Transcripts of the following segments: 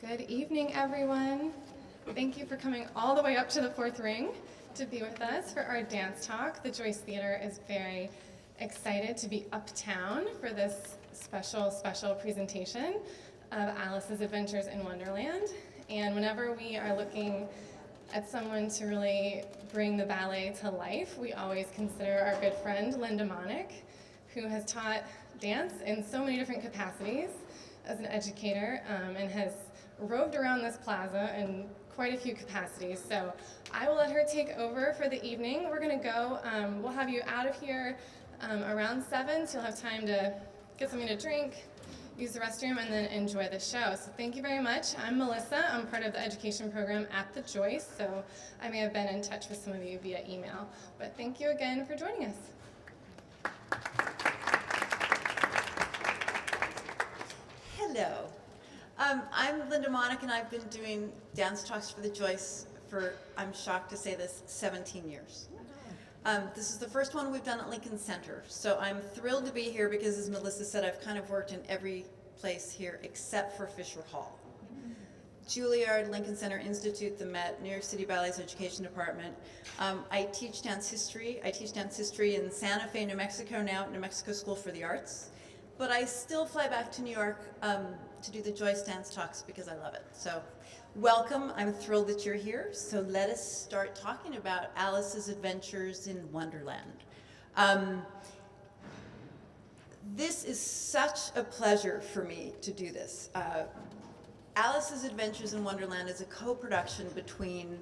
Good evening, everyone. Thank you for coming all the way up to the fourth ring to be with us for our dance talk. The Joyce Theater is very excited to be uptown for this special presentation of Alice's Adventures in Wonderland. And whenever we are looking at someone to really bring the ballet to life, we always consider our good friend Linda Monick, who has taught dance in so many different capacities as an educator and has roved around this plaza in quite a few capacities. So I will let her take over for the evening. We're going to go, we'll have you out of here around 7, so you'll have time to get something to drink, use the restroom, and then enjoy the show. So thank you very much. I'm Melissa. I'm part of the education program at the Joyce, so I may have been in touch with some of you via email. But thank you again for joining us. Hello. I'm Linda Monick, and I've been doing dance talks for the Joyce for, I'm shocked to say this, 17 years. This is the first one we've done at Lincoln Center, so I'm thrilled to be here because, as Melissa said, I've kind of worked in every place here except for Fisher Hall. Juilliard, Lincoln Center Institute, the Met, New York City Ballet's Education Department. I teach dance history. I teach dance history in Santa Fe, New Mexico now, at New Mexico School for the Arts. But I still fly back to New York to do the Joyce Dance Talks because I love it. So welcome, I'm thrilled that you're here. So let us start talking about Alice's Adventures in Wonderland. This is such a pleasure for me to do this. Alice's Adventures in Wonderland is a co-production between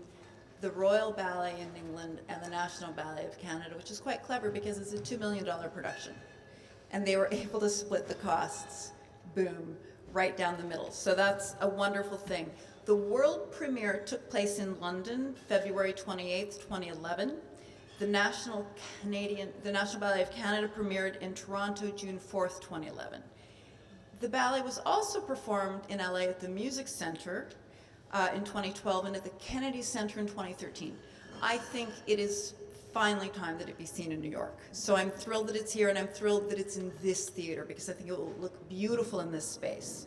the Royal Ballet in England and the National Ballet of Canada, which is quite clever because it's a $2 million production. And they were able to split the costs, boom, right down the middle. So that's a wonderful thing. The world premiere took place in London, February 28th, 2011. The National Ballet of Canada premiered in Toronto, June 4th, 2011. The ballet was also performed in LA at the Music Center in 2012 and at the Kennedy Center in 2013. I think it is finally time that it be seen in New York. So I'm thrilled that it's here, and I'm thrilled that it's in this theater because I think it will look beautiful in this space.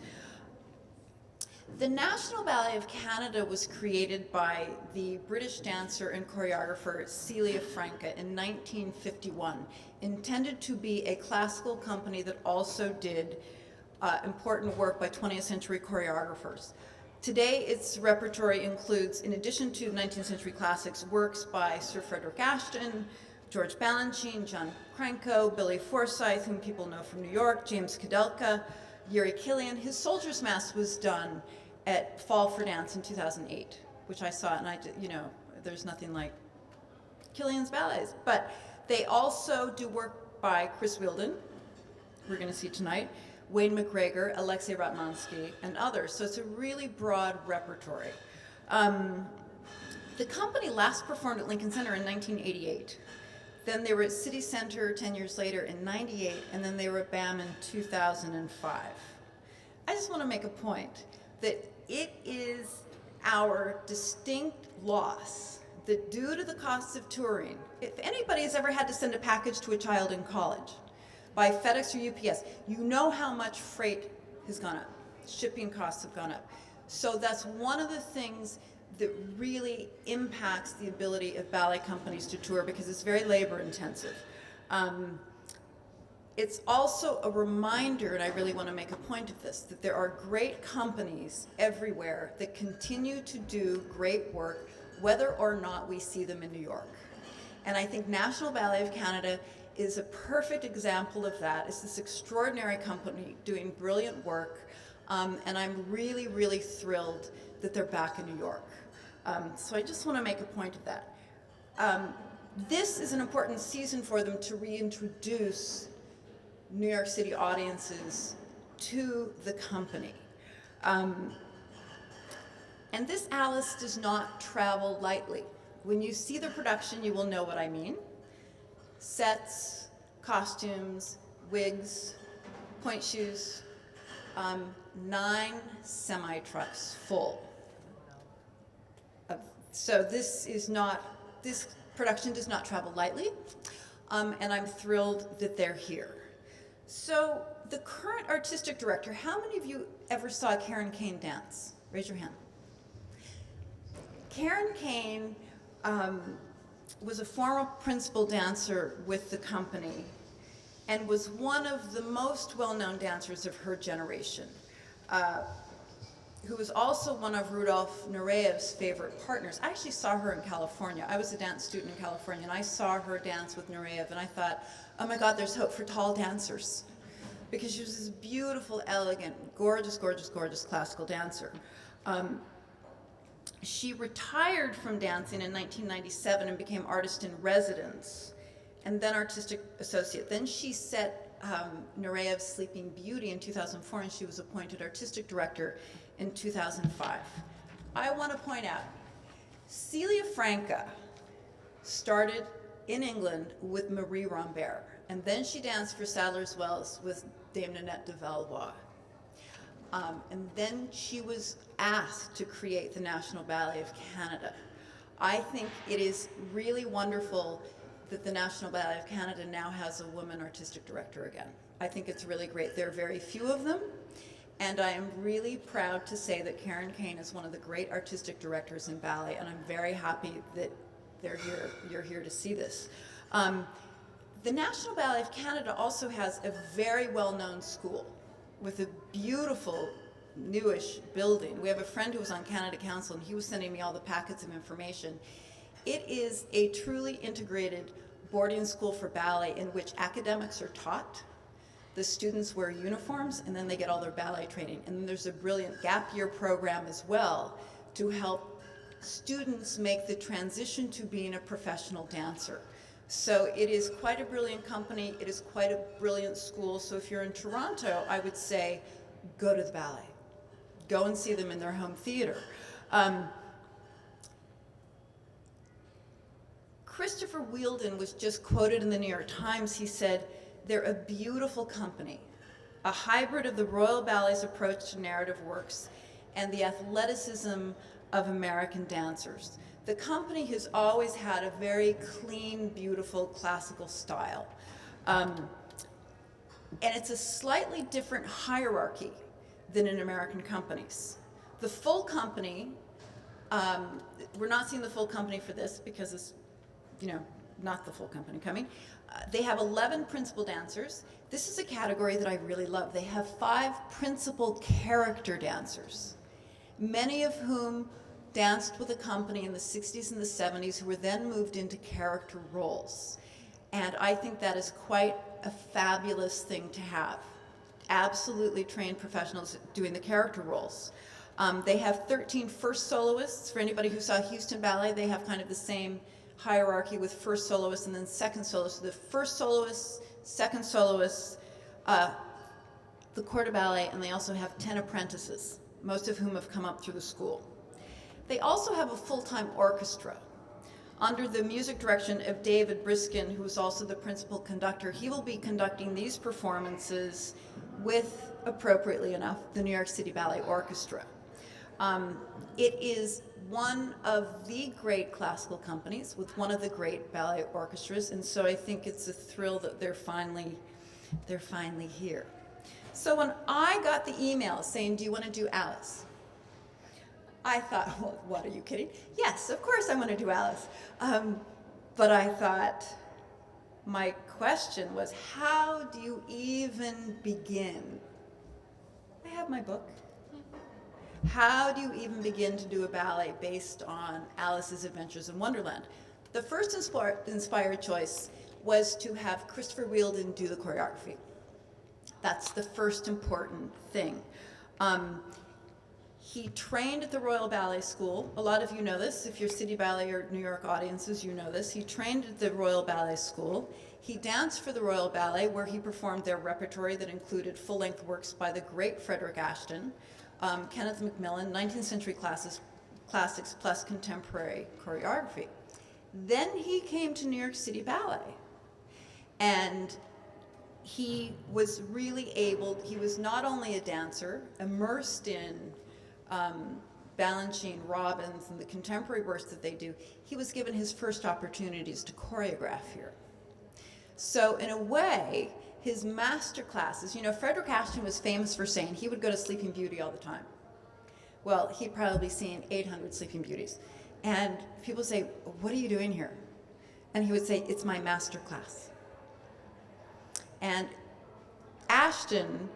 The National Ballet of Canada was created by the British dancer and choreographer Celia Franca in 1951, intended to be a classical company that also did important work by 20th century choreographers. Today, its repertory includes, in addition to 19th century classics, works by Sir Frederick Ashton, George Balanchine, John Cranko, Billy Forsythe, whom people know from New York, James Kudelka, Yuri Killian. His Soldier's Mass was done at Fall for Dance in 2008, which I saw, and there's nothing like Killian's ballets. But they also do work by Chris Wheeldon, we're going to see tonight, Wayne McGregor, Alexei Ratmansky, and others. So it's a really broad repertory. The company last performed at Lincoln Center in 1988. Then they were at City Center 10 years later in 98, and then they were at BAM in 2005. I just want to make a point that it is our distinct loss that due to the costs of touring, if anybody has ever had to send a package to a child in college, by FedEx or UPS, you know how much freight has gone up. Shipping costs have gone up. So that's one of the things that really impacts the ability of ballet companies to tour because it's very labor intensive. It's also a reminder, and I really want to make a point of this, that there are great companies everywhere that continue to do great work, whether or not we see them in New York. And I think National Ballet of Canada is a perfect example of that. It's this extraordinary company doing brilliant work, and I'm really, really thrilled that they're back in New York. So I just want to make a point of that. This is an important season for them to reintroduce New York City audiences to the company. And this Alice does not travel lightly. When you see the production, you will know what I mean. Sets, costumes, wigs, point shoes, 9 semi-trucks full. So this production does not travel lightly, and I'm thrilled that they're here. So the current artistic director, how many of you ever saw Karen Kane dance? Raise your hand. Karen Kane was a former principal dancer with the company and was one of the most well-known dancers of her generation, who was also one of Rudolf Nureyev's favorite partners. I actually saw her in California. I was a dance student in California, and I saw her dance with Nureyev, and I thought, oh my God, there's hope for tall dancers. Because she was this beautiful, elegant, gorgeous, gorgeous, gorgeous classical dancer. She retired from dancing in 1997 and became artist in residence, and then artistic associate. Then she set Nureyev's Sleeping Beauty in 2004, and she was appointed artistic director in 2005. I want to point out, Celia Franca started in England with Marie Rambert, and then she danced for Sadler's Wells with Dame Nanette de Valois. And then she was asked to create the National Ballet of Canada. I think it is really wonderful that the National Ballet of Canada now has a woman artistic director again. I think it's really great. There are very few of them, and I am really proud to say that Karen Kane is one of the great artistic directors in ballet, and I'm very happy that you're here to see this. The National Ballet of Canada also has a very well-known school with a beautiful, newish building. We have a friend who was on Canada Council, and he was sending me all the packets of information. It is a truly integrated boarding school for ballet in which academics are taught. The students wear uniforms, and then they get all their ballet training. And then there's a brilliant gap year program as well to help students make the transition to being a professional dancer. So it is quite a brilliant company. It is quite a brilliant school. So if you're in Toronto, I would say go to the ballet. Go and see them in their home theater. Christopher Wheeldon was just quoted in the New York Times. He said, "They're a beautiful company, a hybrid of the Royal Ballet's approach to narrative works and the athleticism of American dancers. The company has always had a very clean, beautiful classical style. And it's a slightly different hierarchy than in American companies. The full company, we're not seeing the full company for this because it's, not the full company coming. They have 11 principal dancers. This is a category that I really love. They have 5 principal character dancers, many of whom danced with a company in the 60s and the 70s who were then moved into character roles. And I think that is quite a fabulous thing to have. Absolutely trained professionals doing the character roles. They have 13 first soloists. For anybody who saw Houston Ballet, they have kind of the same hierarchy with first soloists and then second soloists. So the first soloists, second soloists, the corps de ballet, and they also have 10 apprentices, most of whom have come up through the school. They also have a full-time orchestra under the music direction of David Briskin, who is also the principal conductor. He will be conducting these performances with, appropriately enough, the New York City Ballet Orchestra. It is one of the great classical companies with one of the great ballet orchestras, and so I think it's a thrill that they're finally here. So when I got the email saying, "Do you want to do Alice?" I thought, well, what, are you kidding? Yes, of course I want to do Alice. But I thought, my question was, how do you even begin? I have my book. How do you even begin to do a ballet based on Alice's Adventures in Wonderland? The first inspired choice was to have Christopher Wheeldon do the choreography. That's the first important thing. He trained at the Royal Ballet School. A lot of you know this. If you're City Ballet or New York audiences, you know this. He trained at the Royal Ballet School. He danced for the Royal Ballet, where he performed their repertory that included full-length works by the great Frederick Ashton, Kenneth Macmillan, 19th century classics plus contemporary choreography. Then he came to New York City Ballet, and he was really able, he was not only a dancer, immersed in Balanchine, Robbins, and the contemporary works that they do, he was given his first opportunities to choreograph here. So in a way, his master classes, Frederick Ashton was famous for saying he would go to Sleeping Beauty all the time. Well, he'd probably seen 800 Sleeping Beauties. And people say, what are you doing here? And he would say, it's my master class. And Ashton,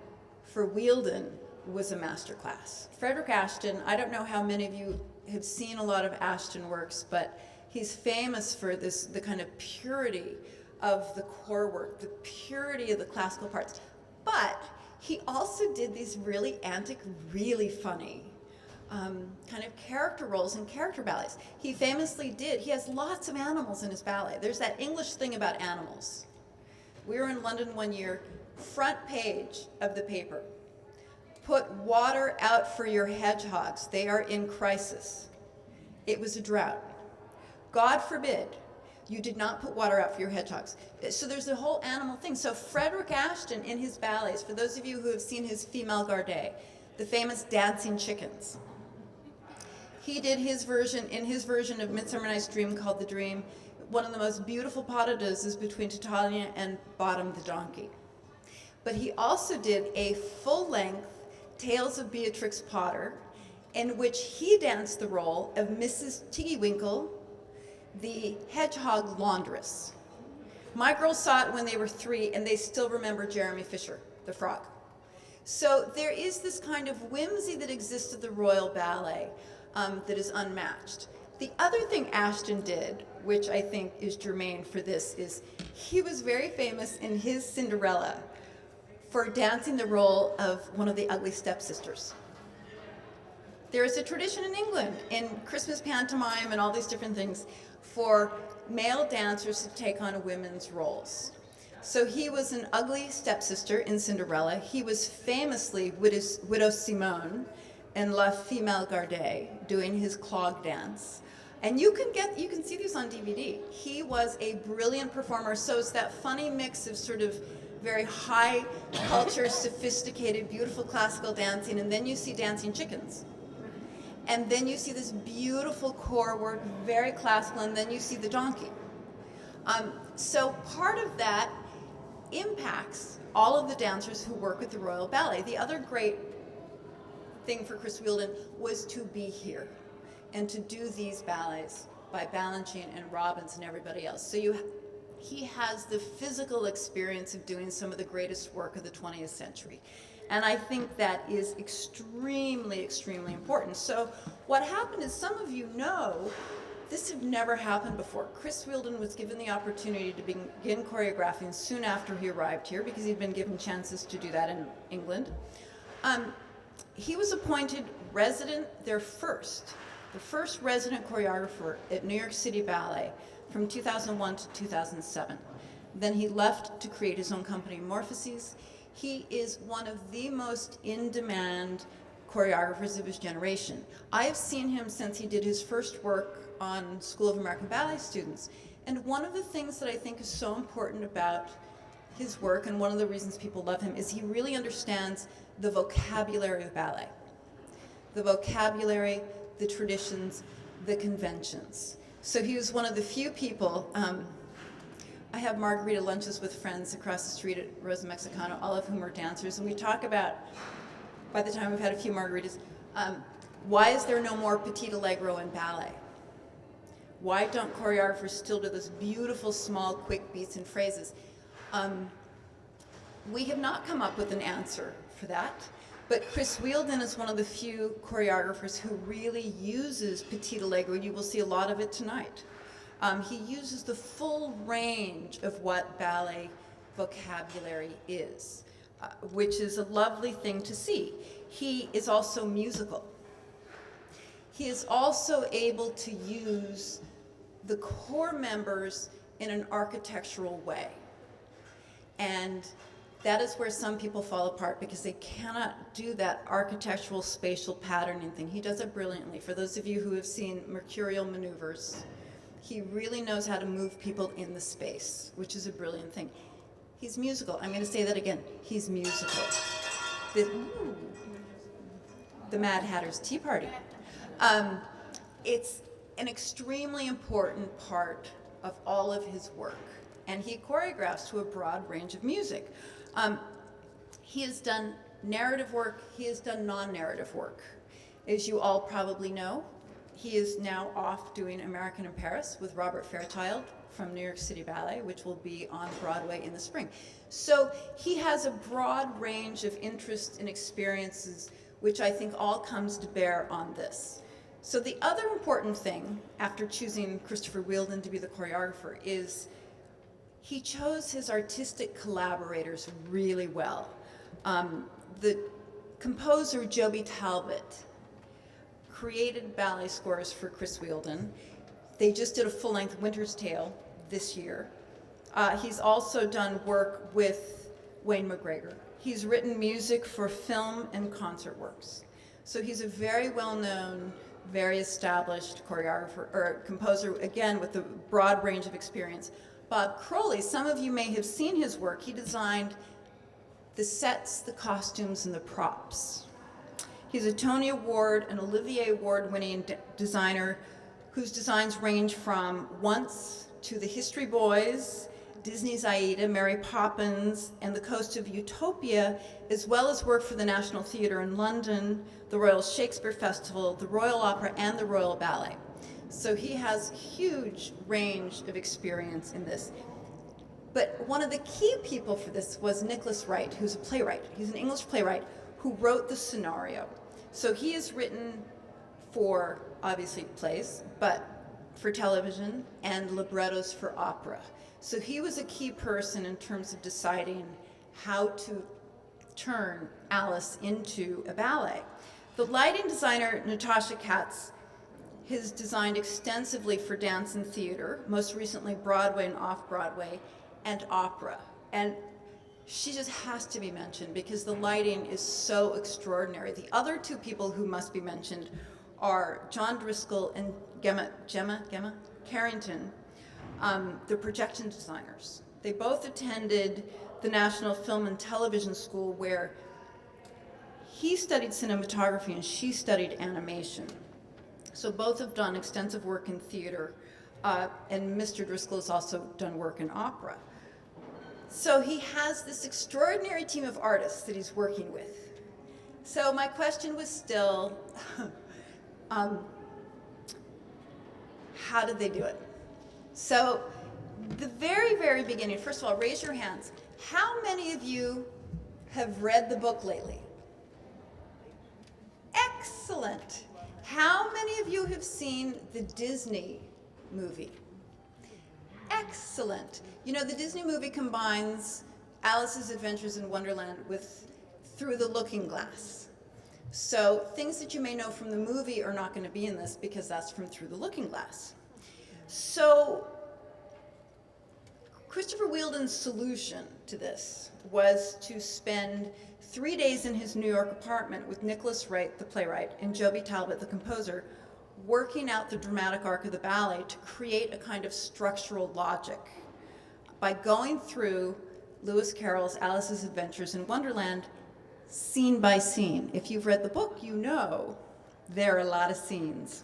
for Wheeldon, was a master class. Frederick Ashton, I don't know how many of you have seen a lot of Ashton works, but he's famous for the kind of purity of the core work, the purity of the classical parts. But he also did these really antic, really funny kind of character roles in character ballets. He has lots of animals in his ballet. There's that English thing about animals. We were in London one year, front page of the paper. Put water out for your hedgehogs. They are in crisis. It was a drought. God forbid you did not put water out for your hedgehogs. So there's a whole animal thing. So Frederick Ashton in his ballets, for those of you who have seen his Female Garde, the famous dancing chickens, he did his version of Midsummer Night's Dream called The Dream. One of the most beautiful pas de deux is between Titania and Bottom the donkey. But he also did a full-length Tales of Beatrix Potter, in which he danced the role of Mrs. Tiggywinkle, the hedgehog laundress. My girls saw it when they were 3, and they still remember Jeremy Fisher, the frog. So there is this kind of whimsy that exists at the Royal Ballet that is unmatched. The other thing Ashton did, which I think is germane for this, is he was very famous in his Cinderella for dancing the role of one of the ugly stepsisters. There is a tradition in England, in Christmas pantomime and all these different things, for male dancers to take on women's roles. So he was an ugly stepsister in Cinderella. He was famously Widow Simone in La Female Garde, doing his clog dance. And you can see these on DVD. He was a brilliant performer, so it's that funny mix of sort of very high culture, sophisticated, beautiful classical dancing, and then you see dancing chickens. And then you see this beautiful core work, very classical, and then you see the donkey. So part of that impacts all of the dancers who work with the Royal Ballet. The other great thing for Chris Wheeldon was to be here and to do these ballets by Balanchine and Robbins and everybody else. So he has the physical experience of doing some of the greatest work of the 20th century. And I think that is extremely, extremely important. So what happened is, some of you know, this had never happened before. Chris Wheeldon was given the opportunity to begin choreographing soon after he arrived here, because he'd been given chances to do that in England. He was appointed the first resident choreographer at New York City Ballet from 2001 to 2007. Then he left to create his own company, Morphoses. He is one of the most in-demand choreographers of his generation. I have seen him since he did his first work on School of American Ballet students. And one of the things that I think is so important about his work, and one of the reasons people love him, is he really understands the vocabulary of ballet. The vocabulary, the traditions, the conventions. So he was one of the few people. I have margarita lunches with friends across the street at Rosa Mexicano, all of whom are dancers, and we talk about, by the time we've had a few margaritas, why is there no more petit allegro in ballet? Why don't choreographers still do those beautiful, small, quick beats and phrases? We have not come up with an answer for that, but Chris Wheeldon is one of the few choreographers who really uses petit allegro. You will see a lot of it tonight. He uses the full range of what ballet vocabulary is, which is a lovely thing to see. He is also musical. He is also able to use the core members in an architectural way. And that is where some people fall apart, because they cannot do that architectural spatial patterning thing. He does it brilliantly. For those of you who have seen mercurial maneuvers, he really knows how to move people in the space, which is a brilliant thing. He's musical. I'm going to say that again. He's musical. The Mad Hatter's Tea Party. It's an extremely important part of all of his work, and he choreographs to a broad range of music. He has done narrative work, he has done non-narrative work. As you all probably know, he is now off doing American in Paris with Robert Fairchild from New York City Ballet, which will be on Broadway in the spring. So he has a broad range of interests and experiences, which I think all comes to bear on this. So the other important thing, after choosing Christopher Wheeldon to be the choreographer, is he chose his artistic collaborators really well. The composer Joby Talbot created ballet scores for Chris Wheeldon. They just did a full-length Winter's Tale this year. He's also done work with Wayne McGregor. He's written music for film and concert works. So he's a very well-known, very established choreographer, or composer, again, with a broad range of experience. Bob Crowley, some of you may have seen his work. He designed the sets, the costumes, and the props. He's a Tony Award and Olivier Award-winning designer whose designs range from Once to The History Boys, Disney's Aida, Mary Poppins, and The Coast of Utopia, as well as work for the National Theatre in London, the Royal Shakespeare Festival, the Royal Opera, and the Royal Ballet. So he has huge range of experience in this. But one of the key people for this was Nicholas Wright, who's a playwright. He's an English playwright who wrote the scenario. So he has written for, obviously, plays, but for television and librettos for opera. So he was a key person in terms of deciding how to turn Alice into a ballet. The lighting designer, Natasha Katz, has designed extensively for dance and theater, most recently Broadway and off-Broadway, and opera. And she just has to be mentioned because the lighting is so extraordinary. The other two people who must be mentioned are John Driscoll and Gemma Carrington, the projection designers. They both attended the National Film and Television School where he studied cinematography and she studied animation. So both have done extensive work in theater, and Mr. Driscoll has also done work in opera. So he has this extraordinary team of artists that he's working with. So my question was still, how did they do it? So the very, very beginning, first of all, raise your hands. How many of you have read the book lately? Excellent. How many of you have seen the Disney movie? Excellent. You know, the Disney movie combines Alice's Adventures in Wonderland with Through the Looking Glass. So things that you may know from the movie are not going to be in this because that's from Through the Looking Glass. So Christopher Wheeldon's solution to this was to spend 3 days in his New York apartment with Nicholas Wright, the playwright, and Joby Talbot, the composer, working out the dramatic arc of the ballet to create a kind of structural logic by going through Lewis Carroll's Alice's Adventures in Wonderland scene by scene. If you've read the book, you know there are a lot of scenes.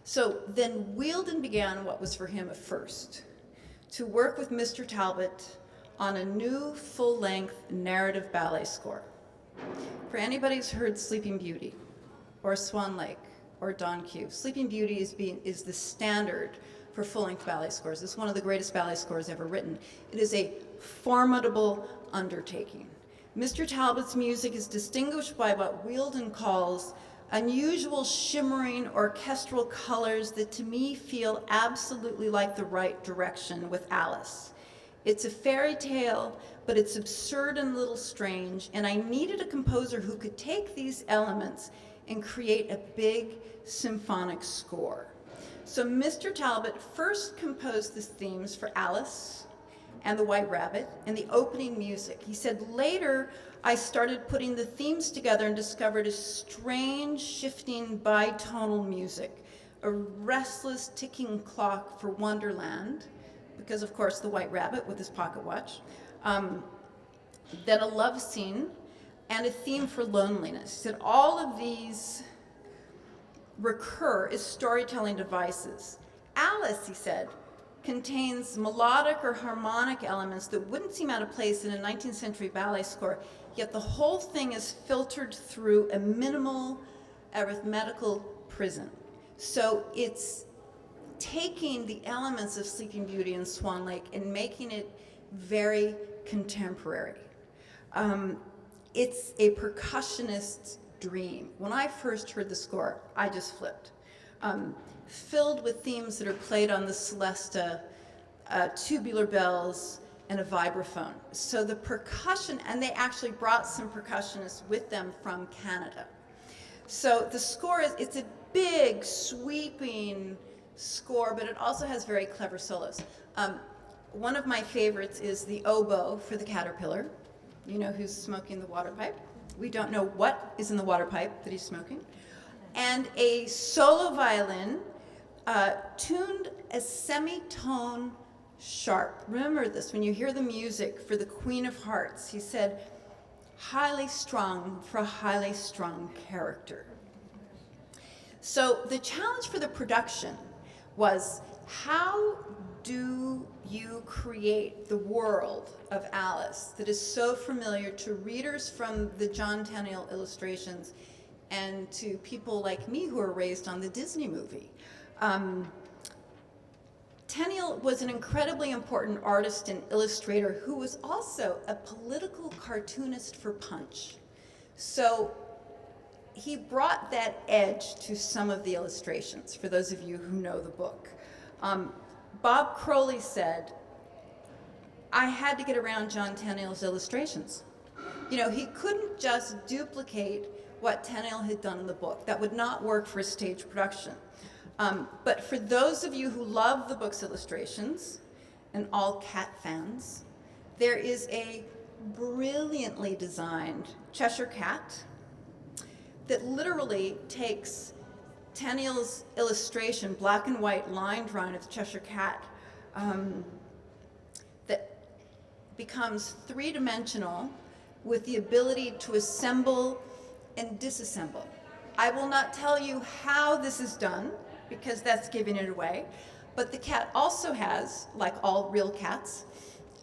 So then Wheeldon began what was for him a first, to work with Mr. Talbot on a new full-length narrative ballet score. For anybody who's heard Sleeping Beauty or Swan Lake or Don Q, Sleeping Beauty is the standard for full-length ballet scores. It's one of the greatest ballet scores ever written. It is a formidable undertaking. Mr. Talbot's music is distinguished by what Wheeldon calls unusual shimmering orchestral colors that to me feel absolutely like the right direction with Alice. It's a fairy tale, but it's absurd and a little strange, and I needed a composer who could take these elements and create a big symphonic score. So Mr. Talbot first composed the themes for Alice and the White Rabbit and the opening music. He said, later I started putting the themes together and discovered a strange, shifting bitonal music, a restless ticking clock for Wonderland, because of course the White Rabbit with his pocket watch, then a love scene, and a theme for loneliness. He said all of these recur as storytelling devices. Alice, he said, contains melodic or harmonic elements that wouldn't seem out of place in a 19th century ballet score, yet the whole thing is filtered through a minimal arithmetical prison. So it's taking the elements of Sleeping Beauty and Swan Lake and making it very contemporary. It's a percussionist's dream. When I first heard the score, I just flipped. Filled with themes that are played on the celesta, tubular bells, and a vibraphone. So the percussion, and they actually brought some percussionists with them from Canada. So the score it's a big, sweeping score, but it also has very clever solos. One of my favorites is the oboe for the caterpillar. You know who's smoking the water pipe. We don't know what is in the water pipe that he's smoking. And a solo violin tuned a semitone sharp. Remember this, when you hear the music for the Queen of Hearts, he said, highly strung for a highly strung character. So the challenge for the production was, how do you create the world of Alice that is so familiar to readers from the John Tenniel illustrations and to people like me who are raised on the Disney movie? Tenniel was an incredibly important artist and illustrator who was also a political cartoonist for Punch. So he brought that edge to some of the illustrations, for those of you who know the book. Bob Crowley said, I had to get around John Tenniel's illustrations. You know, he couldn't just duplicate what Tenniel had done in the book. That would not work for a stage production. But for those of you who love the book's illustrations, and all cat fans, there is a brilliantly designed Cheshire cat that literally takes Tenniel's illustration, black and white line drawing of the Cheshire cat, that becomes three-dimensional with the ability to assemble and disassemble. I will not tell you how this is done, because that's giving it away, but the cat also has, like all real cats,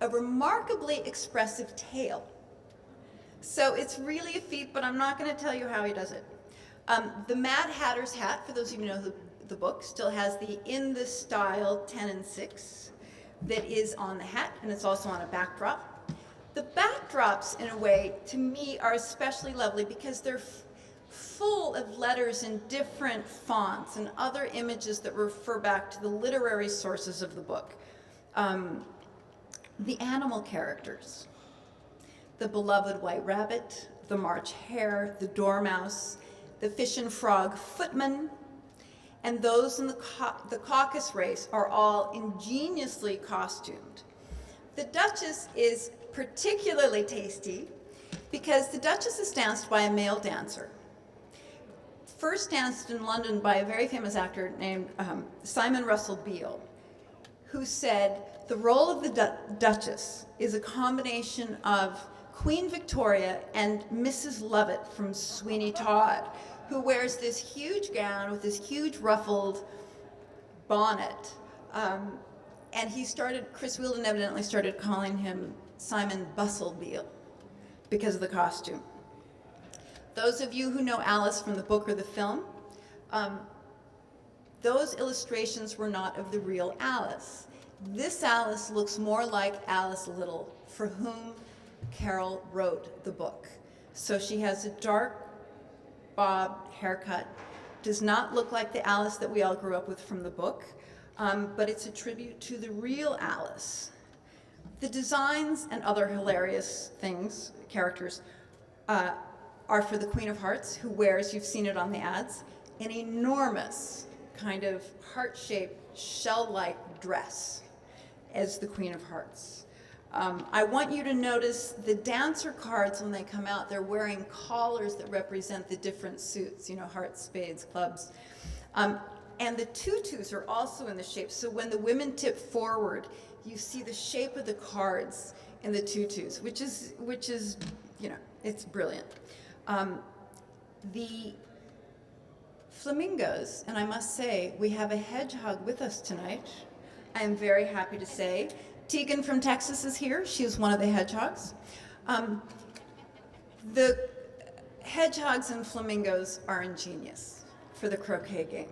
a remarkably expressive tail. So it's really a feat, but I'm not going to tell you how he does it. The Mad Hatter's hat, for those of you who know the book, still has the in the style 10 and 6 that is on the hat, and it's also on a backdrop. The backdrops, in a way, to me, are especially lovely because they're full of letters in different fonts and other images that refer back to the literary sources of the book. The animal characters, the beloved white rabbit, the March hare, the dormouse, the fish and frog footman, and those in the caucus race are all ingeniously costumed. The Duchess is particularly tasty because the Duchess is danced by a male dancer. First danced in London by a very famous actor named Simon Russell Beale, who said the role of the Duchess is a combination of Queen Victoria and Mrs. Lovett from Sweeney Todd, who wears this huge gown with this huge ruffled bonnet. And Chris Wheeldon evidently started calling him Simon Bustle Beale because of the costume. Those of you who know Alice from the book or the film, those illustrations were not of the real Alice. This Alice looks more like Alice Little, for whom Carol wrote the book. So she has a dark bob haircut, does not look like the Alice that we all grew up with from the book, but it's a tribute to the real Alice. The designs and other hilarious things, characters, are for the Queen of Hearts, who wears, you've seen it on the ads, an enormous kind of heart-shaped, shell-like dress as the Queen of Hearts. I want you to notice the dancer cards when they come out. They're wearing collars that represent the different suits, you know, hearts, spades, clubs. And the tutus are also in the shape. So when the women tip forward, you see the shape of the cards in the tutus, which is, you know, it's brilliant. The flamingos, and I must say, we have a hedgehog with us tonight. I am very happy to say. Tegan from Texas is here. She is one of the hedgehogs. The hedgehogs and flamingos are ingenious for the croquet game.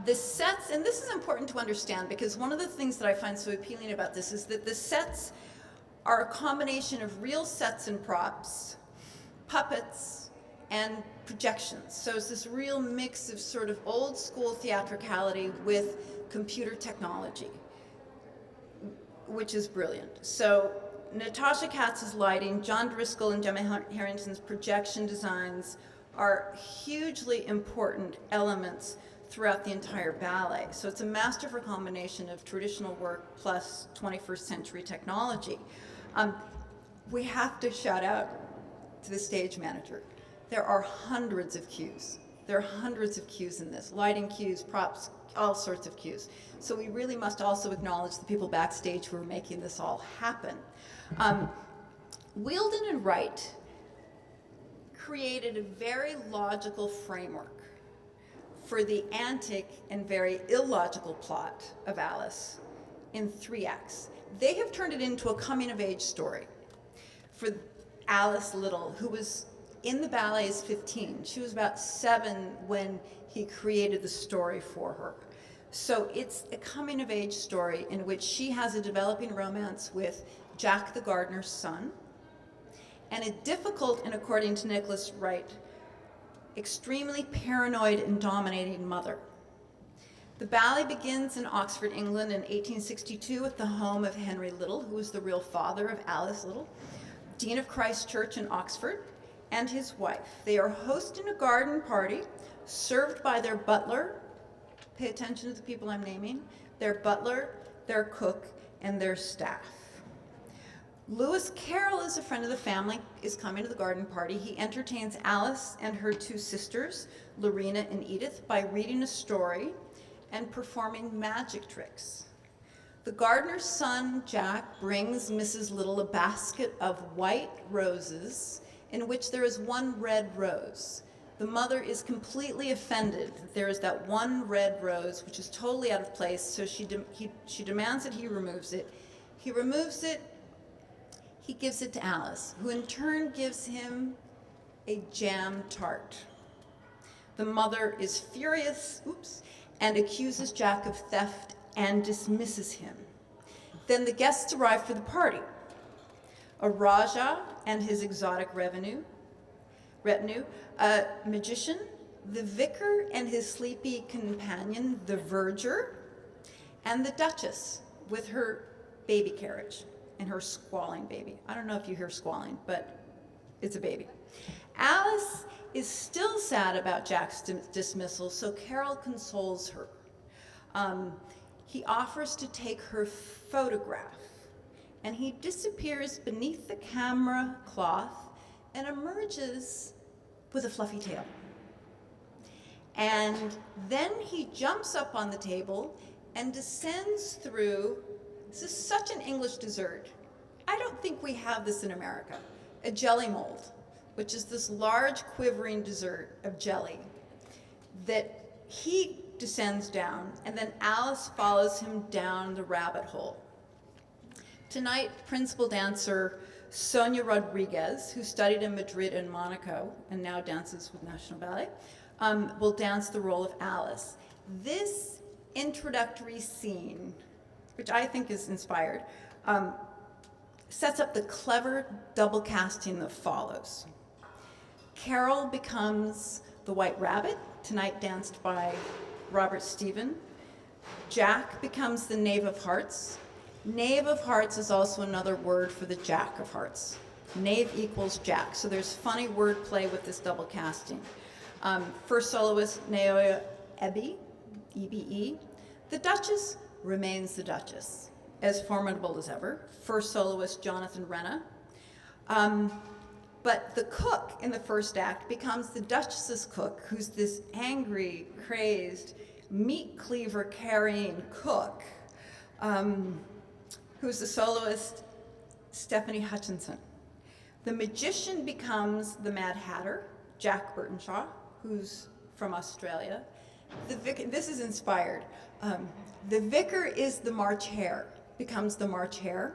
The sets, and this is important to understand because one of the things that I find so appealing about this is that the sets are a combination of real sets and props, puppets, and projections. So it's this real mix of sort of old school theatricality with computer technology, which is brilliant. So Natasha Katz's lighting, John Driscoll and Gemma Harrington's projection designs are hugely important elements throughout the entire ballet. So it's a masterful combination of traditional work plus 21st century technology. We have to shout out to the stage manager. There are hundreds of cues. There are hundreds of cues in this, lighting cues, props, all sorts of cues. So we really must also acknowledge the people backstage who are making this all happen. Wheeldon and Wright created a very logical framework for the antic and very illogical plot of Alice in 3 acts. They have turned it into a coming-of-age story for Alice Little, who was in the ballet as 15. She was about 7 when he created the story for her. So it's a coming-of-age story in which she has a developing romance with Jack the gardener's son, and a difficult, and according to Nicholas Wright, extremely paranoid and dominating mother. The ballet begins in Oxford, England in 1862 at the home of Henry Little, who was the real father of Alice Little, Dean of Christ Church in Oxford, and his wife. They are hosting a garden party served by their butler, pay attention to the people I'm naming, their butler, their cook, and their staff. Lewis Carroll is a friend of the family, is coming to the garden party. He entertains Alice and her 2 sisters, Lorena and Edith, by reading a story and performing magic tricks. The gardener's son, Jack, brings Mrs. Little a basket of white roses in which there is 1 red rose. The mother is completely offended that there is that 1 red rose, which is totally out of place, so she demands that he removes it. He removes it. He gives it to Alice, who in turn gives him a jam tart. The mother is furious, and accuses Jack of theft and dismisses him. Then the guests arrive for the party. A Raja and his exotic retinue, a magician, the vicar and his sleepy companion, the verger, and the Duchess with her baby carriage. And her squalling baby. I don't know if you hear squalling, but it's a baby. Alice is still sad about Jack's dismissal, so Carol consoles her. He offers to take her photograph, and he disappears beneath the camera cloth and emerges with a fluffy tail. And then he jumps up on the table and descends through. This is such an English dessert. I don't think we have this in America. A jelly mold, which is this large quivering dessert of jelly that he descends down, and then Alice follows him down the rabbit hole. Tonight, principal dancer Sonia Rodriguez, who studied in Madrid and Monaco and now dances with National Ballet, will dance the role of Alice. This introductory scene, which I think is inspired, sets up the clever double casting that follows. Carol becomes the White Rabbit, tonight danced by Robert Stephen. Jack becomes the Knave of Hearts. Knave of Hearts is also another word for the Jack of Hearts. Knave equals Jack, so there's funny wordplay with this double casting. First soloist, Naoya Ebe, E-B-E. The Duchess remains the Duchess, as formidable as ever. First soloist, Jonathan Renna. But the cook in the first act becomes the Duchess's cook, who's this angry, crazed, meat cleaver carrying cook, who's the soloist, Stephanie Hutchinson. The magician becomes the Mad Hatter, Jack Burtonshaw, who's from Australia. This is inspired. The vicar is the March Hare, becomes the March Hare.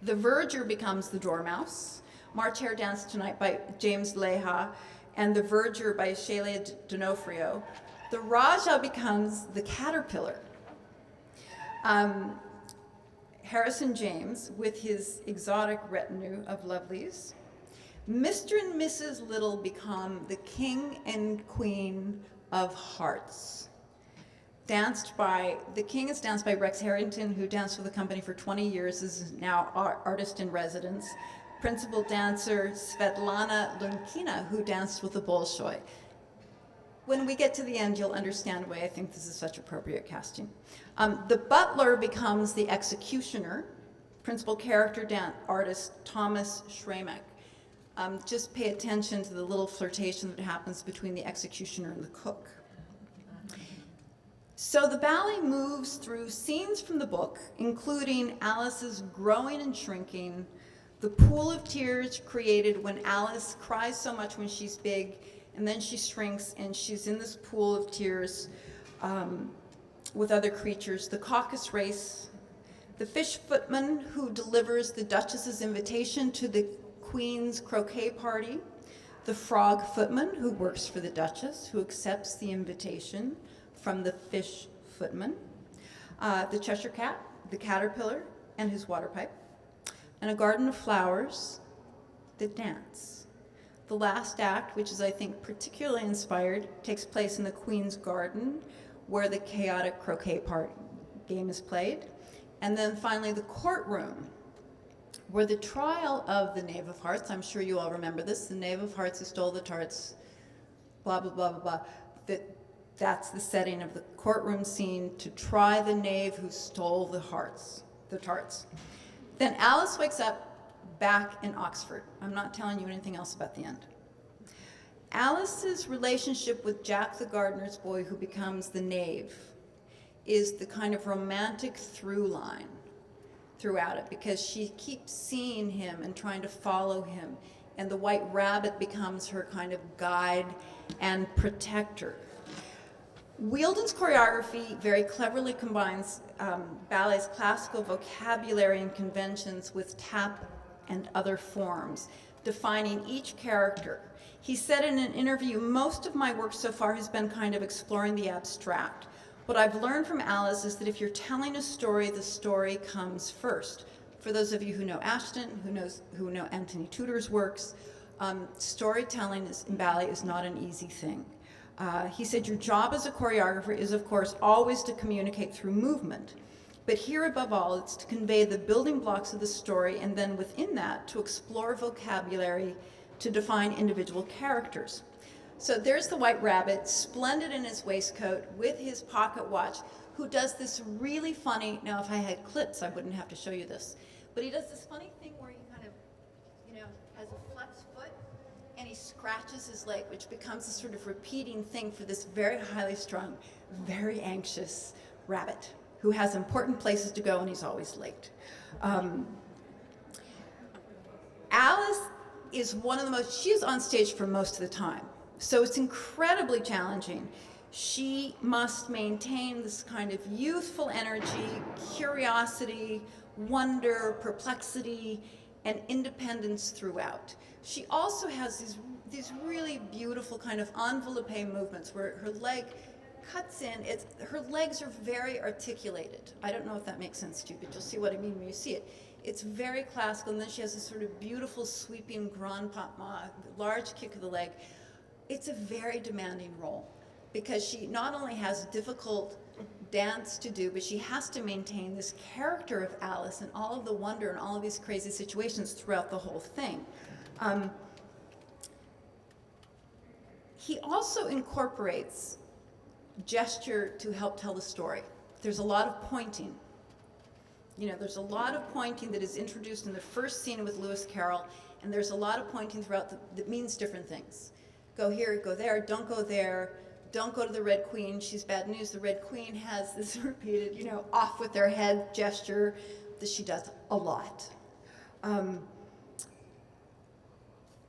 The verger becomes the Dormouse. March Hare Dance Tonight by James Leha, and The Verger by Sheila D'Onofrio, the Raja becomes the caterpillar. Harrison James, with his exotic retinue of lovelies. Mr. and Mrs. Little become the king and queen of hearts. The king is danced by Rex Harrington, who danced for the company for 20 years, is now artist in residence. Principal dancer Svetlana Lunkina, who danced with the Bolshoi. When we get to the end, you'll understand why I think this is such appropriate casting. The butler becomes the executioner, principal character artist Thomas Schramek. Just pay attention to the little flirtation that happens between the executioner and the cook. So the ballet moves through scenes from the book, including Alice's growing and shrinking, the pool of tears created when Alice cries so much when she's big, and then she shrinks and she's in this pool of tears with other creatures. The caucus race, the fish footman who delivers the Duchess's invitation to the Queen's croquet party, the frog footman who works for the Duchess, who accepts the invitation from the fish footman, the Cheshire Cat, the caterpillar, and his water pipe, and a garden of flowers that dance. The last act, which is, I think, particularly inspired, takes place in the Queen's garden, where the chaotic croquet game is played. And then finally, the courtroom, where the trial of the Knave of Hearts, I'm sure you all remember this, the Knave of Hearts who stole the tarts, blah, blah, blah, blah, blah. That's the setting of the courtroom scene to try the knave who stole the tarts. Then Alice wakes up back in Oxford. I'm not telling you anything else about the end. Alice's relationship with Jack the gardener's boy, who becomes the knave, is the kind of romantic through line throughout it, because she keeps seeing him and trying to follow him, and the white rabbit becomes her kind of guide and protector. Wheeldon's choreography very cleverly combines ballet's classical vocabulary and conventions with tap and other forms, defining each character. He said in an interview, "Most of my work so far has been kind of exploring the abstract. What I've learned from Alice is that if you're telling a story, the story comes first." For those of you who know Ashton, who know Anthony Tudor's works, storytelling in ballet is not an easy thing. He said, "Your job as a choreographer is, of course, always to communicate through movement. But here, above all, it's to convey the building blocks of the story, and then within that, to explore vocabulary to define individual characters." So there's the White Rabbit, splendid in his waistcoat, with his pocket watch, who does this really funny, now if I had clips, I wouldn't have to show you this, but he does this funny thing where he kind of, has a flex foot, and he scratches his leg, which becomes a sort of repeating thing for this very highly strung, very anxious rabbit who has important places to go and he's always late. Alice is one of the most, she is on stage for most of the time, so it's incredibly challenging. She must maintain this kind of youthful energy, curiosity, wonder, perplexity, and independence throughout. She also has these really beautiful kind of envelope movements where her leg cuts in. Her legs are very articulated. I don't know if that makes sense to you, but you'll see what I mean when you see it. It's very classical, and then she has this sort of beautiful sweeping grand pas main, large kick of the leg. It's a very demanding role because she not only has difficult dance to do, but she has to maintain this character of Alice and all of the wonder and all of these crazy situations throughout the whole thing. He also incorporates gesture to help tell the story. There's a lot of pointing. There's a lot of pointing that is introduced in the first scene with Lewis Carroll, and there's a lot of pointing throughout that means different things. Go here, go there, don't go there, don't go to the Red Queen, she's bad news. The Red Queen has this repeated, off with their head gesture that she does a lot.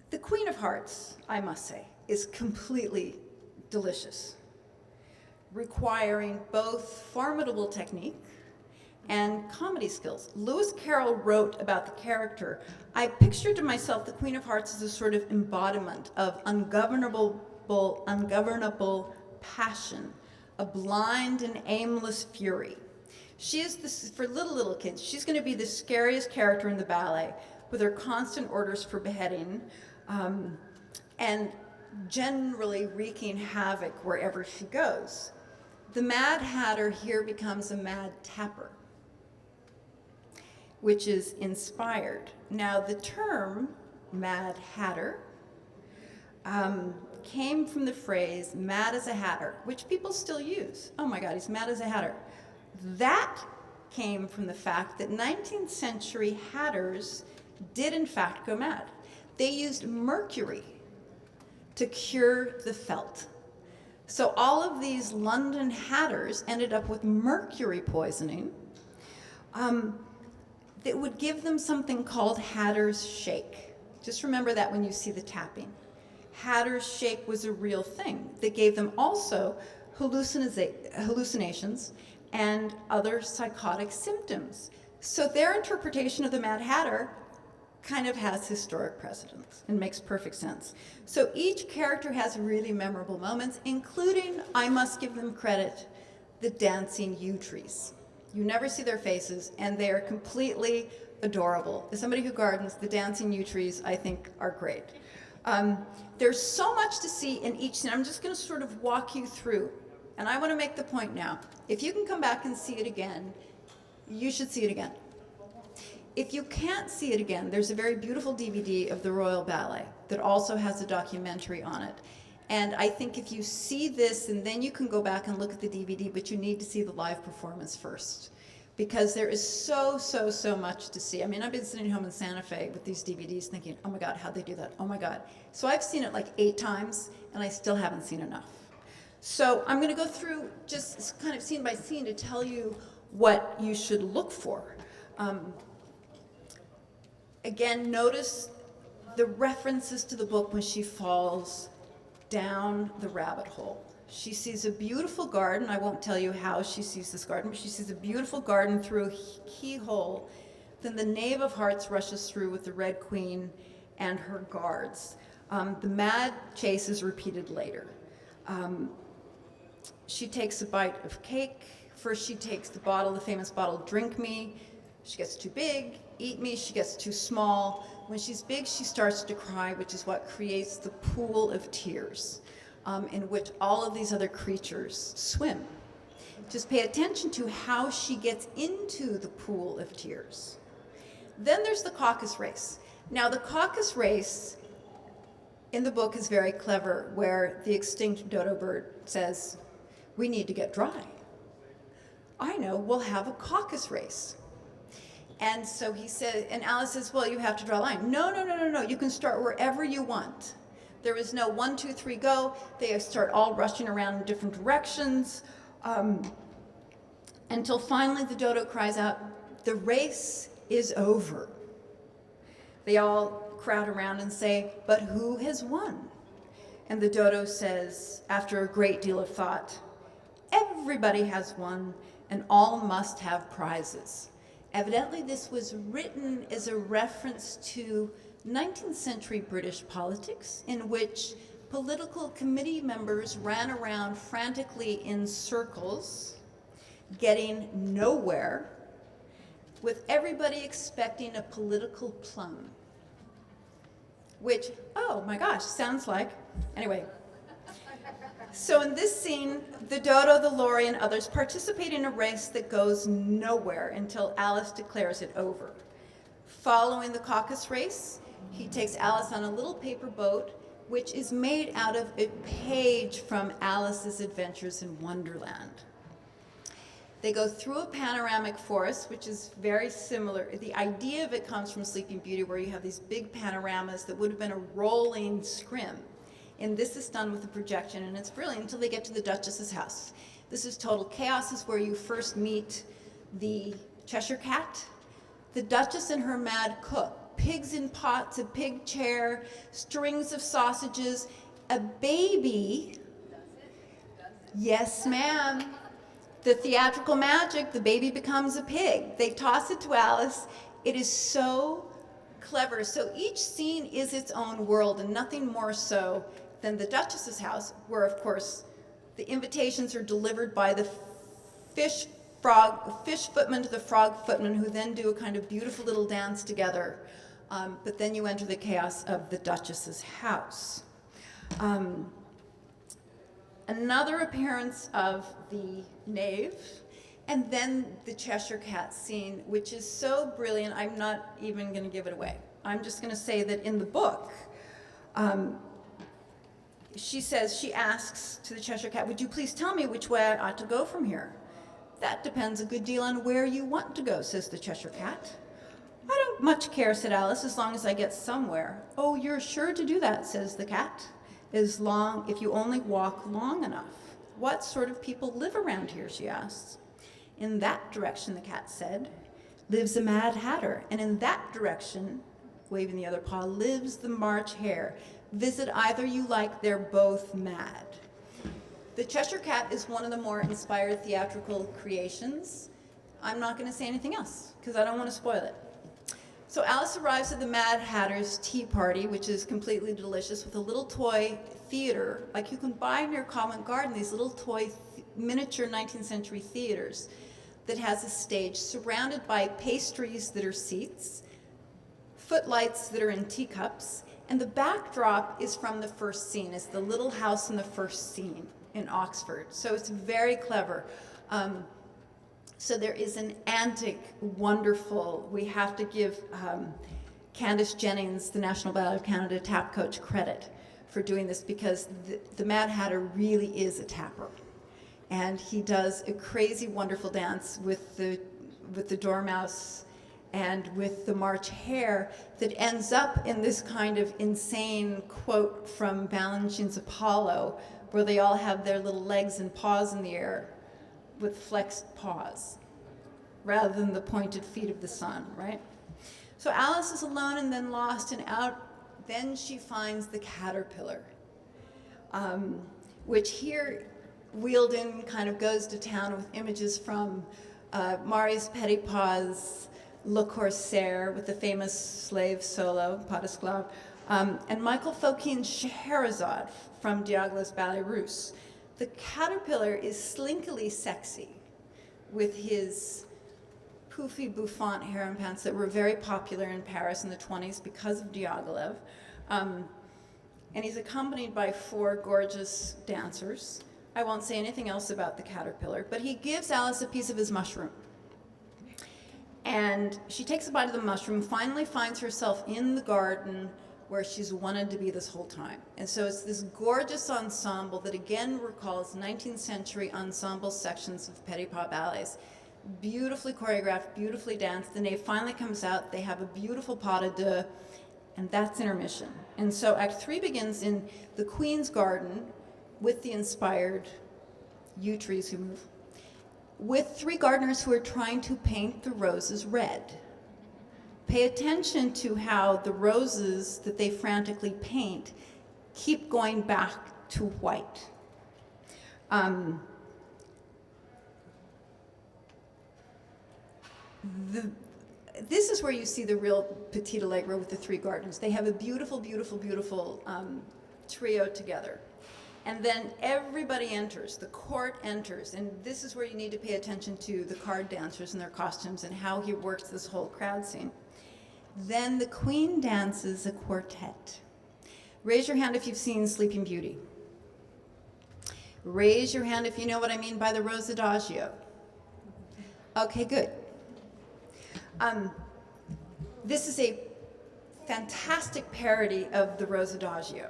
The Queen of Hearts, I must say, is completely delicious, requiring both formidable technique and comedy skills. Lewis Carroll wrote about the character. I pictured to myself the Queen of Hearts as a sort of embodiment of ungovernable passion, a blind and aimless fury. She is this, for little kids, she's going to be the scariest character in the ballet, with her constant orders for beheading, and generally wreaking havoc wherever she goes. The Mad Hatter here becomes a Mad Tapper, which is inspired. Now, the term Mad Hatter came from the phrase mad as a hatter, which people still use. Oh my God, he's mad as a hatter. That came from the fact that 19th century hatters did in fact go mad. They used mercury to cure the felt. So all of these London hatters ended up with mercury poisoning that would give them something called hatter's shake. Just remember that when you see the tapping. Hatter's shake was a real thing that gave them also hallucinations and other psychotic symptoms. So their interpretation of the Mad Hatter kind of has historic precedence and makes perfect sense. So each character has really memorable moments, including, I must give them credit, the dancing yew trees. You never see their faces, and they are completely adorable. As somebody who gardens, the dancing yew trees, I think, are great. There's so much to see in each scene. I'm just going to sort of walk you through. And I want to make the point now. If you can come back and see it again, you should see it again. If you can't see it again, there's a very beautiful DVD of the Royal Ballet that also has a documentary on it. And I think if you see this, and then you can go back and look at the DVD, but you need to see the live performance first, because there is so much to see. I mean, I've been sitting home in Santa Fe with these DVDs thinking, oh my God, how'd they do that? Oh my God. So I've seen it like 8 times, and I still haven't seen enough. So I'm going to go through just kind of scene by scene to tell you what you should look for. Again, notice the references to the book when she falls down the rabbit hole. She sees a beautiful garden. I won't tell you how she sees this garden, but she sees a beautiful garden through a keyhole. Then the Knave of Hearts rushes through with the Red Queen and her guards. The mad chase is repeated later. She takes a bite of cake. First she takes the bottle, the famous bottle, Drink Me. She gets too big. Eat Me. She gets too small. When she's big, she starts to cry, which is what creates the pool of tears, in which all of these other creatures swim. Just pay attention to how she gets into the pool of tears. Then there's the caucus race. Now, the caucus race in the book is very clever, where the extinct dodo bird says, we need to get dry. I know, we'll have a caucus race. And so he said, and Alice says, well, you have to draw a line. No, you can start wherever you want. There is no 1, 2, 3, go. They start all rushing around in different directions, until finally the dodo cries out, the race is over. They all crowd around and say, but who has won? And the dodo says, after a great deal of thought, everybody has won, and all must have prizes. Evidently, this was written as a reference to 19th century British politics, in which political committee members ran around frantically in circles, getting nowhere, with everybody expecting a political plum. Which, oh my gosh, sounds like, anyway. So in this scene, the dodo, the lory, and others participate in a race that goes nowhere until Alice declares it over. Following the caucus race, he takes Alice on a little paper boat, which is made out of a page from Alice's Adventures in Wonderland. They go through a panoramic forest, which is very similar. The idea of it comes from Sleeping Beauty, where you have these big panoramas that would have been a rolling scrim. And this is done with a projection, and it's brilliant until they get to the Duchess's house. This is total chaos. This is where you first meet the Cheshire Cat, the Duchess and her mad cook, pigs in pots, a pig chair, strings of sausages, a baby. Yes, ma'am. The theatrical magic, the baby becomes a pig. They toss it to Alice. It is so clever. So each scene is its own world, and nothing more so than the Duchess's house, where, of course, the invitations are delivered by the fish footman to the frog footman, who then do a kind of beautiful little dance together. But then you enter the chaos of the Duchess's house. Another appearance of the knave, and then the Cheshire Cat scene, which is so brilliant, I'm not even going to give it away. I'm just going to say that in the book, she asks to the Cheshire Cat, would you please tell me which way I ought to go from here? That depends a good deal on where you want to go, says the Cheshire Cat. I don't much care, said Alice, as long as I get somewhere. Oh, you're sure to do that, says the cat, if you only walk long enough. What sort of people live around here, she asks. In that direction, the cat said, lives a Mad Hatter, and in that direction, waving the other paw, lives the March Hare. Visit either you like, they're both mad. The Cheshire Cat is one of the more inspired theatrical creations. I'm not going to say anything else, because I don't want to spoil it. So Alice arrives at the Mad Hatter's tea party, which is completely delicious, with a little toy theater, like you can buy near Covent Garden, these little toy miniature 19th century theaters that has a stage surrounded by pastries that are seats, footlights that are in teacups, and the backdrop is from the first scene. It's the little house in the first scene in Oxford. So it's very clever. So there is an antic, wonderful, we have to give Candace Jennings, the National Ballet of Canada tap coach, credit for doing this, because the Mad Hatter really is a tapper. And he does a crazy, wonderful dance with the Dormouse and with the March Hare that ends up in this kind of insane quote from Balanchine's Apollo, where they all have their little legs and paws in the air with flexed paws, rather than the pointed feet of the sun, right? So Alice is alone and then lost and out. Then she finds the caterpillar, which here Wheeldon kind of goes to town with images from Marius Petitpas's Le Corsaire with the famous slave solo, Pas d'Esclave, and Michael Fouquin's Scheherazade from Diaghile's Ballet Russe. The caterpillar is slinkily sexy with his poofy bouffant hair and pants that were very popular in Paris in the 20s because of Diaghilev. And he's accompanied by 4 gorgeous dancers. I won't say anything else about the caterpillar, but he gives Alice a piece of his mushroom. And she takes a bite of the mushroom, finally finds herself in the garden where she's wanted to be this whole time. And so it's this gorgeous ensemble that again recalls 19th century ensemble sections of Petit Pas ballets. Beautifully choreographed, beautifully danced. The nave finally comes out, they have a beautiful pas de deux, and that's intermission. And so Act 3 begins in the Queen's Garden with the inspired yew trees who move, with 3 gardeners who are trying to paint the roses red. Pay attention to how the roses that they frantically paint keep going back to white. This is where you see the real Petit Allegro with the 3 gardeners. They have a beautiful, beautiful, beautiful trio together. And then everybody enters, the court enters, and this is where you need to pay attention to the card dancers and their costumes and how he works this whole crowd scene. Then the Queen dances a quartet. Raise your hand if you've seen Sleeping Beauty. Raise your hand if you know what I mean by the Rose Adagio. Okay, good. This is a fantastic parody of the Rose Adagio.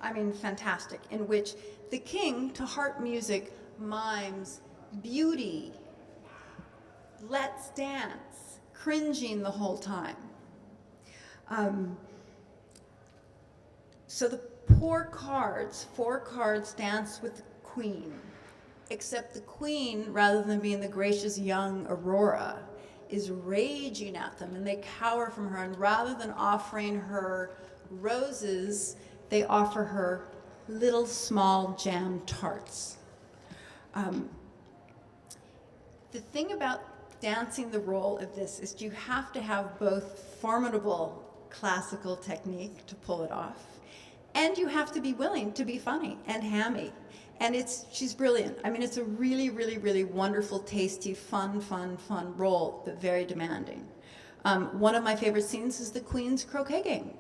I mean, fantastic, in which the king, to harp music, mimes beauty, let's dance, cringing the whole time. So the 4 cards dance with the queen, except the queen, rather than being the gracious young Aurora, is raging at them, and they cower from her, and rather than offering her roses, they offer her little small jam tarts. The thing about dancing the role of this is you have to have both formidable classical technique to pull it off, and you have to be willing to be funny and hammy. And she's brilliant. I mean, it's a really, really, really wonderful, tasty, fun role, but very demanding. One of my favorite scenes is the Queen's croquet game.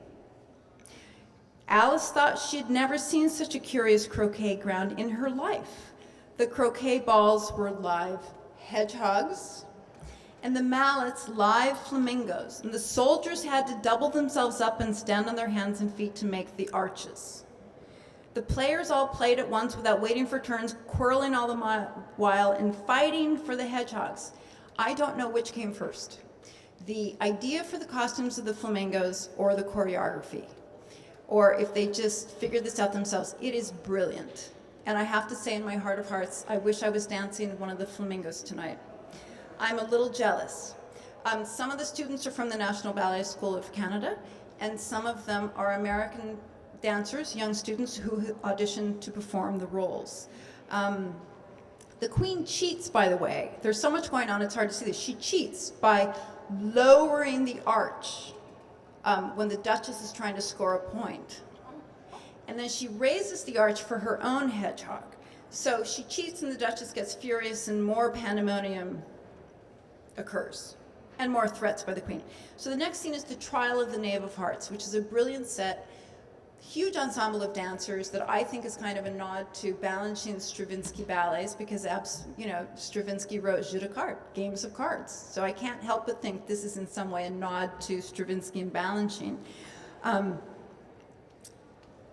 Alice thought she'd never seen such a curious croquet ground in her life. The croquet balls were live hedgehogs, and the mallets live flamingos. And the soldiers had to double themselves up and stand on their hands and feet to make the arches. The players all played at once without waiting for turns, quarreling all the while and fighting for the hedgehogs. I don't know which came first, the idea for the costumes of the flamingos or the choreography, or if they just figured this out themselves. It is brilliant. And I have to say, in my heart of hearts, I wish I was dancing one of the flamingos tonight. I'm a little jealous. Some of the students are from the National Ballet School of Canada, and some of them are American dancers, young students who auditioned to perform the roles. The Queen cheats, by the way. There's so much going on, it's hard to see this. She cheats by lowering the arch when the Duchess is trying to score a point. And then she raises the arch for her own hedgehog. So she cheats and the Duchess gets furious and more pandemonium occurs and more threats by the Queen. So the next scene is the Trial of the Knave of Hearts, which is a brilliant set, huge ensemble of dancers that I think is kind of a nod to Balanchine's Stravinsky ballets, because Stravinsky wrote jeux de cartes, games of cards. So I can't help but think this is in some way a nod to Stravinsky and Balanchine.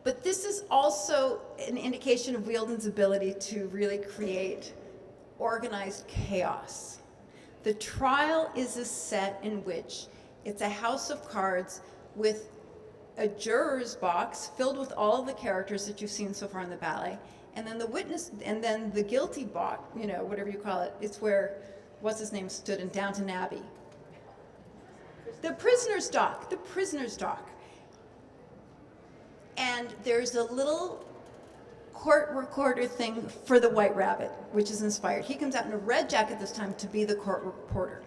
But this is also an indication of Wheeldon's ability to really create organized chaos. The Trial is a set in which it's a house of cards with a juror's box filled with all of the characters that you've seen so far in the ballet, and then the witness, and then the guilty box, whatever you call it. It's where, what's his name stood in Downton Abbey? The prisoner's dock, the prisoner's dock. And there's a little court recorder thing for the White Rabbit, which is inspired. He comes out in a red jacket this time to be the court reporter.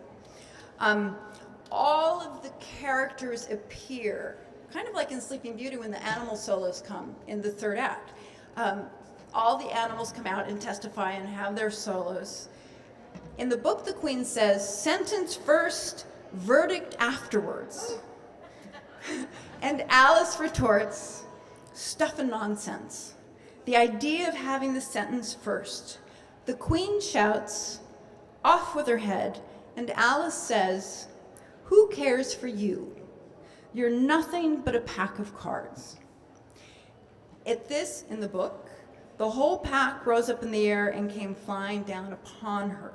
All of the characters appear, kind of like in Sleeping Beauty when the animal solos come in the third act. All the animals come out and testify and have their solos. In the book, the Queen says, "Sentence first, verdict afterwards." And Alice retorts, "Stuff and nonsense. The idea of having the sentence first." The Queen shouts, "Off with her head," and Alice says, "Who cares for you? You're nothing but a pack of cards." At this, in the book, the whole pack rose up in the air and came flying down upon her.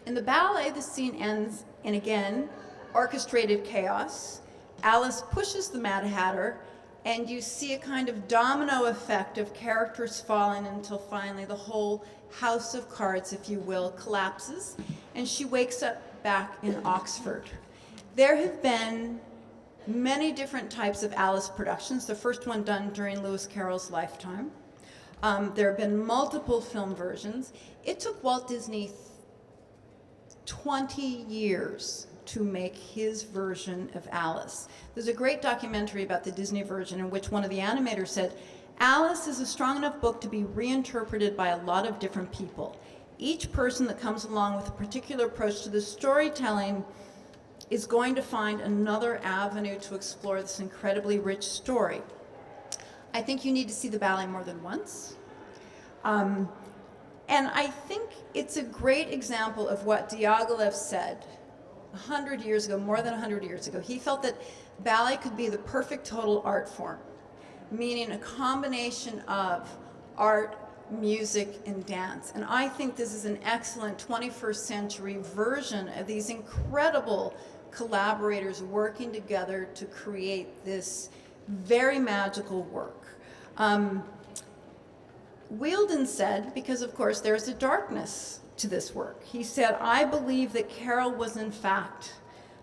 In the ballet, the scene ends in, again, orchestrated chaos. Alice pushes the Mad Hatter, and you see a kind of domino effect of characters falling until finally the whole house of cards, if you will, collapses, and she wakes up back in Oxford. There have been many different types of Alice productions, the first one done during Lewis Carroll's lifetime. There have been multiple film versions. It took Walt Disney 20 years to make his version of Alice. There's a great documentary about the Disney version in which one of the animators said, "Alice is a strong enough book to be reinterpreted by a lot of different people. Each person that comes along with a particular approach to the storytelling is going to find another avenue to explore this incredibly rich story." I think you need to see the ballet more than once. And I think it's a great example of what Diaghilev said 100 years ago, more than 100 years ago. He felt that ballet could be the perfect total art form, meaning a combination of art, music, and dance. And I think this is an excellent 21st century version of these incredible collaborators working together to create this very magical work. Wheeldon said, because of course there's a darkness to this work, he said, "I believe that Carroll was in fact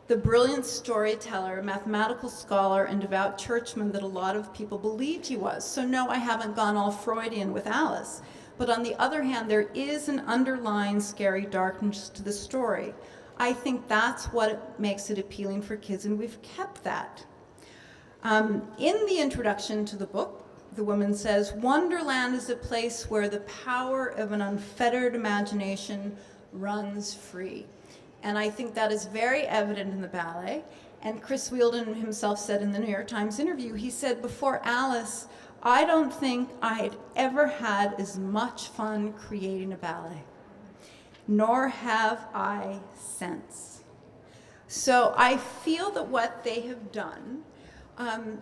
the brilliant storyteller, mathematical scholar, and devout churchman that a lot of people believed he was. So no, I haven't gone all Freudian with Alice, but on the other hand, there is an underlying scary darkness to the story. I think that's what makes it appealing for kids, and we've kept that. In the introduction to the book, the woman says, "Wonderland is a place where the power of an unfettered imagination runs free." And I think that is very evident in the ballet. And Chris Wheeldon himself said in the New York Times interview, he said, "Before Alice, I don't think I'd ever had as much fun creating a ballet, nor have I since." So I feel that what they have done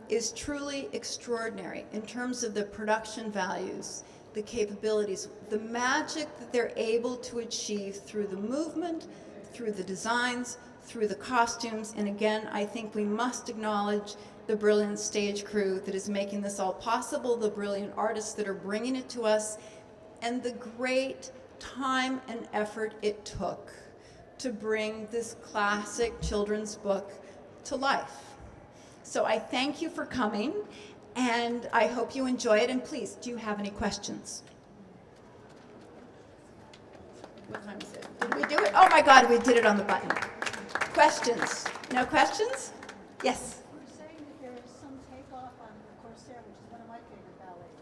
is truly extraordinary in terms of the production values, the capabilities, the magic that they're able to achieve through the movement, through the designs, through the costumes. And again, I think we must acknowledge the brilliant stage crew that is making this all possible, the brilliant artists that are bringing it to us, and the great time and effort it took to bring this classic children's book to life. So I thank you for coming, and I hope you enjoy it. And please, do you have any questions? What time is it? Did we do it? Oh my God, we did it on the button. Questions? No questions? Yes? You were saying that there is some takeoff on the Corsair, which is one of my favorite ballets.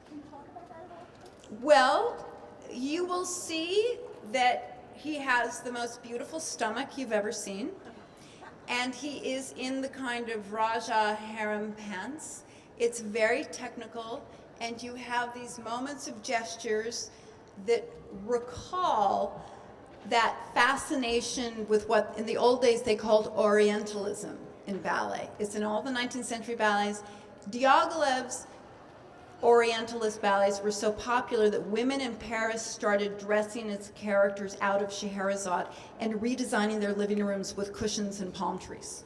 Can you talk about that at all, please? Well, you will see that he has the most beautiful stomach you've ever seen. And he is in the kind of Raja harem pants. It's very technical, and you have these moments of gestures that recall that fascination with what in the old days they called Orientalism in ballet. It's in all the 19th century ballets. Diaghilev's Orientalist ballets were so popular that women in Paris started dressing as characters out of Scheherazade and redesigning their living rooms with cushions and palm trees.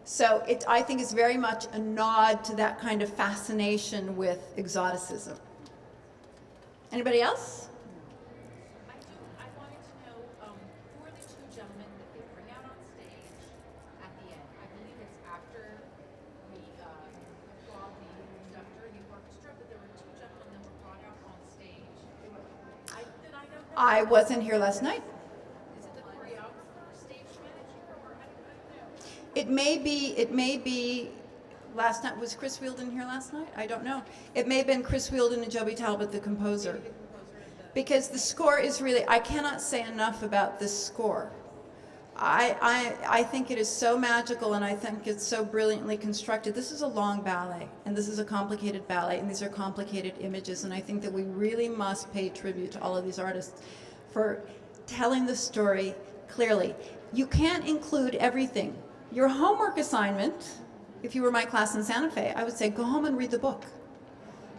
So I think it's very much a nod to that kind of fascination with exoticism. Anybody else? I wanted to know who are the two gentlemen that they bring out on stage at the end? I believe it's after we applaud the conductor and the orchestra, but there were two gentlemen that were brought out on stage. Did I know that? I wasn't here last night. Is it the choreographer, stage manager, or how do you know? It may be, last night, was Chris Wheeldon here last night? I don't know. It may have been Chris Wheeldon and Joby Talbot, the composer. Because the score is really, I cannot say enough about this score. I think it is so magical, and I think it's so brilliantly constructed. This is a long ballet, and this is a complicated ballet, and these are complicated images, and I think that we really must pay tribute to all of these artists for telling the story clearly. You can't include everything. Your homework assignment, if you were my class in Santa Fe, I would say go home and read the book.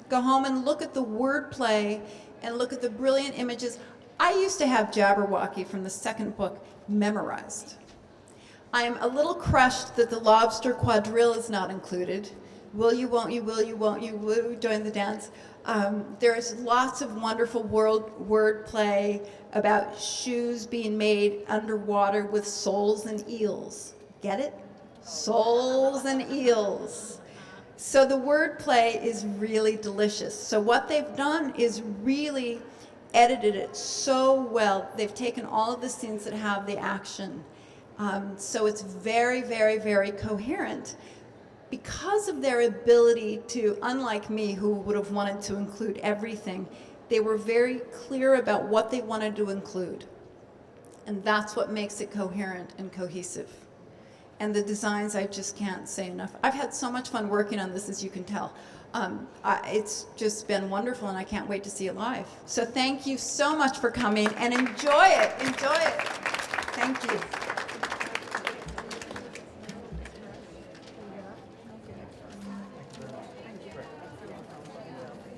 Go home and look at the wordplay and look at the brilliant images. I used to have Jabberwocky from the second book memorized. I am a little crushed that the lobster quadrille is not included. Will you, won't you, will you, won't you, will you join the dance? There's lots of wonderful wordplay about shoes being made underwater with soles and eels. Get it? Soles and eels. So the wordplay is really delicious. So what they've done is really edited it so well. They've taken all of the scenes that have the action. So it's very, very, very coherent because of their ability to, unlike me, who would have wanted to include everything, they were very clear about what they wanted to include. And that's what makes it coherent and cohesive. And the designs, I just can't say enough. I've had so much fun working on this, as you can tell. It's just been wonderful, and I can't wait to see it live. So thank you so much for coming, and enjoy it. Enjoy it. Thank you.